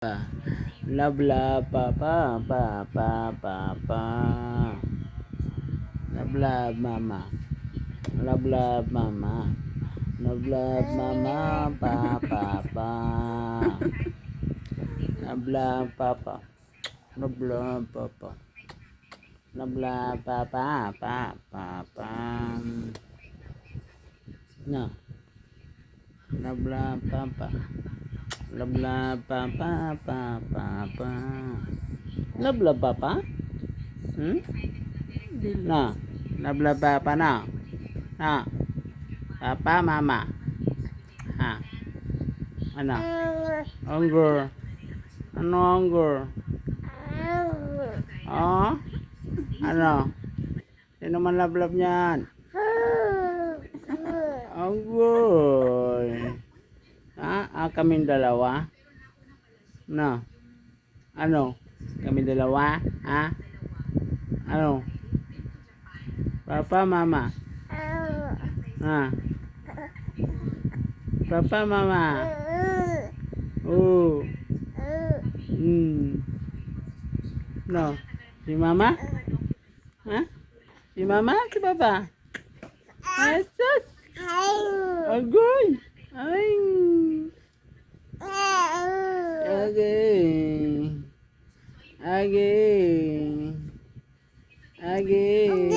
Love love pa pa pa pa pa pa. Love love mama. Love love mama. Love love mama pa pa pa. Love love papa. Love love papa. Love love papa pa pa pa. No. Love love papa. Love love papa pa pa pa. Love love papa. Na. Love love papa na. Na. Papa mama. Ha. Ano? Hunger. Ano hunger? Oh? Ano? Sino man love love niyan? Hunger. Kaming dalawa? No. Ano? Kaming dalawa? Ha? Ano? Papa, mama? Ha? Papa, mama? Oh. No. Si mama? Ha? Si mama? Si papa? Asus! Agoy! Ay! Again. Again. Again.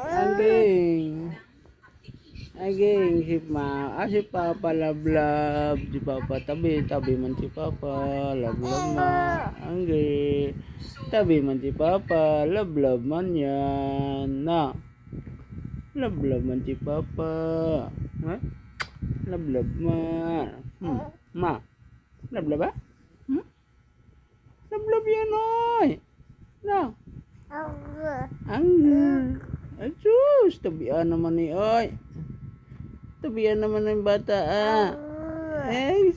Again. Again. Si Papa love love. Si Papa tabi. Tabi man si Papa. Love love man. Again. Tabi man si Papa. Love love man yan. Na. Love love man si Papa. Ha? Love love man. Ma. Love love ba? Love love yan oy. No. Anger. Asus. Tabian naman ni oy. Tabian naman ng bata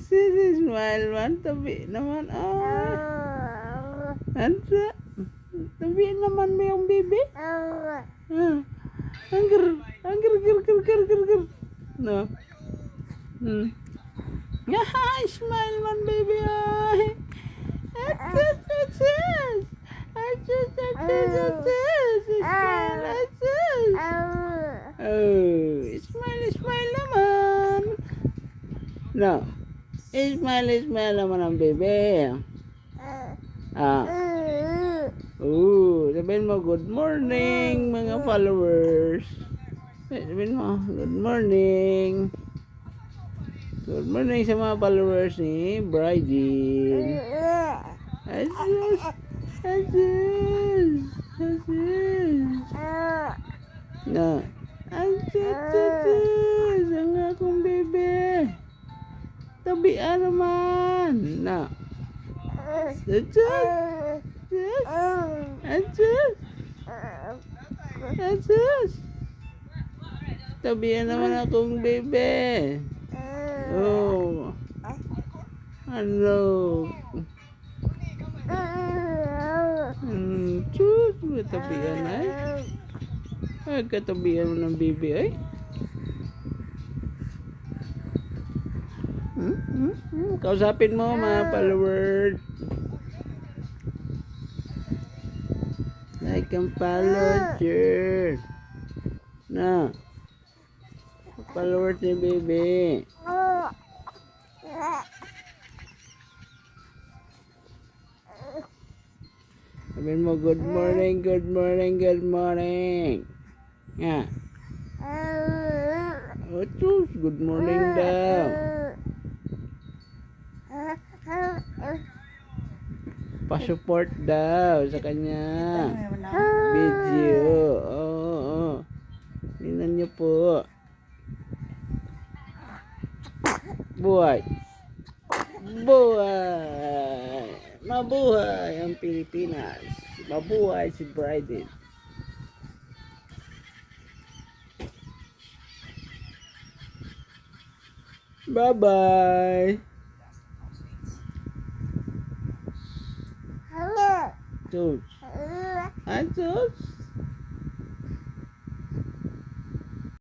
smile man. Tabi naman oy. Ansa. Tabian naman mo yung baby. Anger. Anger. Ger. No. Smile man baby oy. Smile naman. No. Smile naman ang bebe. Sabihin mo good morning mga followers. Sabihin mo good morning. Good morning sa mga followers ni Bridie. Asus. Na. Asus. Ang akong bebe. Tabian naman. Na. Asus. Tabian naman akong bebe. Oh. Ano? Sus, matabihan ay. Katabihan mo ng bibi ay. Kausapin mo mga followers. Like and follow, sure. Na. Followers ni baby. Sabihin mo, good morning. Nga. Sus, good morning daw. Pa-support daw sa kanya. Video. Oo. Tingnan niyo po. Buhay. Mabuhay ang Pilipinas. Mabuhay si Bridie. Bye-bye. Sus. Sus.